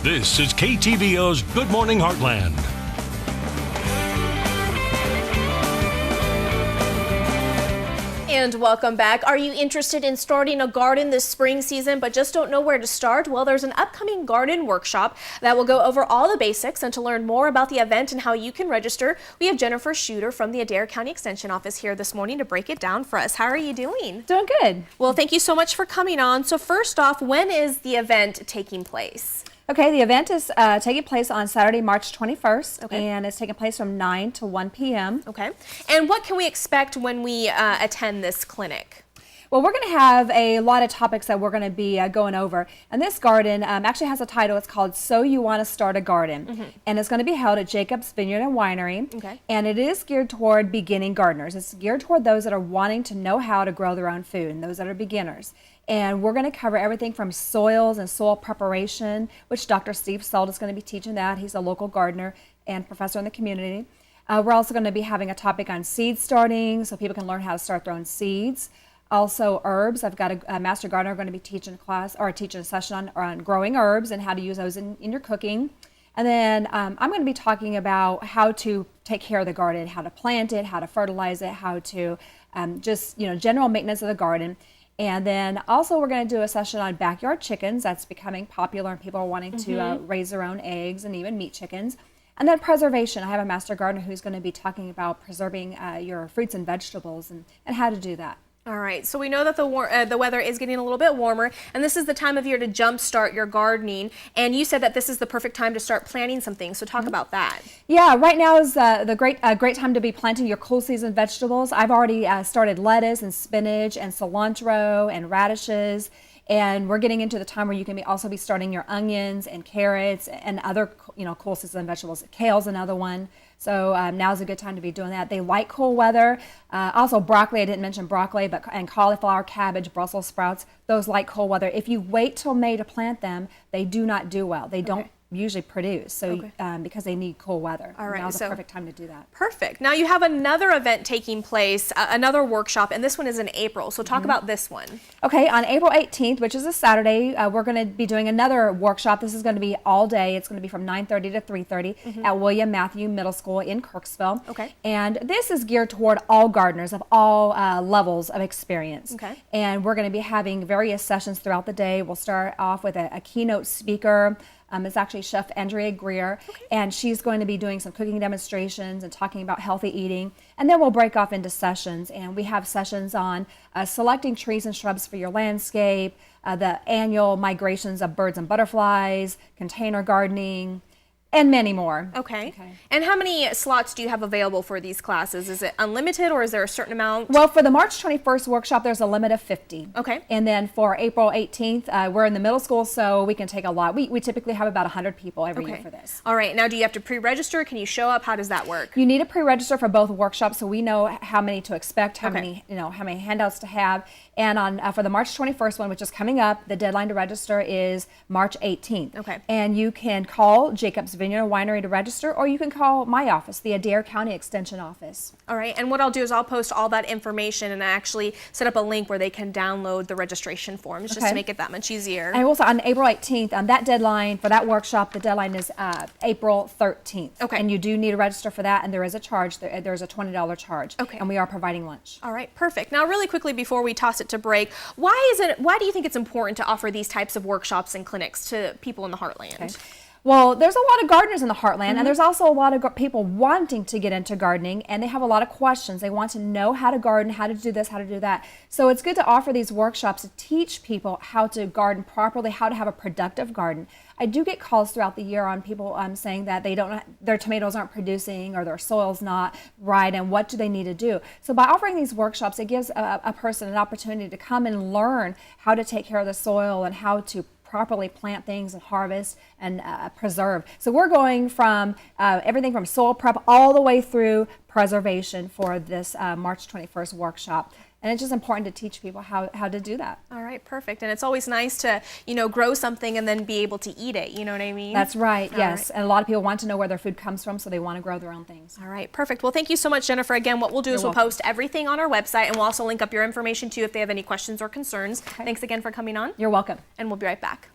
This is KTVO's Good Morning Heartland. And welcome back. Are you interested in starting a garden this spring season but just don't know where to start? Well, there's an upcoming garden workshop that will go over all the basics, and to learn more about the event and how you can register, we have Jennifer Shooter from the Adair County Extension Office here this morning to break it down for us. How are you doing? Doing good. Well, thank you so much for coming on. So first off, when is the event taking place? Okay, the event is taking place on Saturday, March 21st, Okay. and it's taking place from 9 to 1 p.m. Okay. And what can we expect when we attend this clinic? Well, we're going to have a lot of topics that we're going to be going over. And this garden actually has a title. It's called So You Want to Start a Garden. And it's going to be held at Jacob's Vineyard and Winery. Okay. And it is geared toward beginning gardeners. It's geared toward those that are wanting to know how to grow their own food and those that are beginners. And we're going to cover everything from soils and soil preparation, which Dr. Steve Salt is going to be teaching that. He's a local gardener and professor in the community. We're also going to be having a topic on seed starting, so people can learn how to start their own seeds. Also herbs. I've got a master gardener going to be teaching a class or teaching a session on growing herbs and how to use those in your cooking. And then I'm going to be talking about how to take care of the garden, how to plant it, how to fertilize it, how to just general maintenance of the garden. And then also we're going to do a session on backyard chickens. That's becoming popular and people are wanting to raise their own eggs and even meat chickens. And then preservation. I have a master gardener who's going to be talking about preserving your fruits and vegetables and how to do that. All right, so we know that the weather is getting a little bit warmer, and this is the time of year to jumpstart your gardening. And you said that this is the perfect time to start planting some things, so talk about that. Yeah, right now is the great time to be planting your cool season vegetables. I've already started lettuce and spinach and cilantro and radishes. And we're getting into the time where you can also be starting your onions and carrots and other cool season vegetables. Kale's another one. So now's a good time to be doing that. They like cool weather. Also broccoli, I didn't mention broccoli, and cauliflower, cabbage, Brussels sprouts, those like cold weather. If you wait till May to plant them, they do not do well. They don't usually produce, so because they need cool weather. All right, now's the perfect time to do that. Perfect. Now you have another event taking place, another workshop, and this one is in April. So talk about this one. Okay, on April 18th, which is a Saturday, we're going to be doing another workshop. This is going to be all day. It's going to be from 9:30 to 3:30 at William Matthew Middle School in Kirksville. Okay. And this is geared toward all gardeners of all levels of experience. Okay. And we're going to be having various sessions throughout the day. We'll start off with a keynote speaker. It's actually Chef Andrea Greer, and she's going to be doing some cooking demonstrations and talking about healthy eating. And then we'll break off into sessions, and we have sessions on selecting trees and shrubs for your landscape, the annual migrations of birds and butterflies, container gardening, and many more. Okay. And how many slots do you have available for these classes? Is it unlimited or is there a certain amount? Well, for the March 21st workshop, there's a limit of 50. Okay. And then for April 18th, we're in the middle school, so we can take a lot. We typically have about 100 people every year for this. All right. Now, do you have to pre-register? Can you show up? How does that work? You need to pre-register for both workshops, so we know how many to expect, how many handouts to have. And on for the March 21st one, which is coming up, the deadline to register is March 18th. Okay. And you can call Jacob's Vineyard and Winery to register, or you can call my office, the Adair County Extension Office. All right. And what I'll do is I'll post all that information and actually set up a link where they can download the registration forms just to make it that much easier. And also on April 18th, that deadline for that workshop, the deadline is April 13th. Okay. And you do need to register for that, and there is a charge. There's a $20 charge. Okay. And we are providing lunch. All right, perfect. Now, really quickly before we toss it to break, why do you think it's important to offer these types of workshops and clinics to people in the Heartland? Okay. Well, there's a lot of gardeners in the Heartland, and there's also a lot of people wanting to get into gardening, and they have a lot of questions. They want to know how to garden, how to do this, how to do that. So it's good to offer these workshops to teach people how to garden properly, how to have a productive garden. I do get calls throughout the year on people saying that their tomatoes aren't producing or their soil's not right, and what do they need to do. So by offering these workshops, it gives a person an opportunity to come and learn how to take care of the soil and how to properly plant things and harvest and preserve. So we're going from everything from soil prep all the way through preservation for this March 21st workshop. And it's just important to teach people how to do that. All right, perfect. And it's always nice to, grow something and then be able to eat it. You know what I mean? That's right, yes. Right. And a lot of people want to know where their food comes from, so they want to grow their own things. All right, perfect. Well, thank you so much, Jennifer. Again, what we'll do is we'll post everything on our website, and we'll also link up your information too if they have any questions or concerns. Thanks again for coming on. You're welcome. And we'll be right back.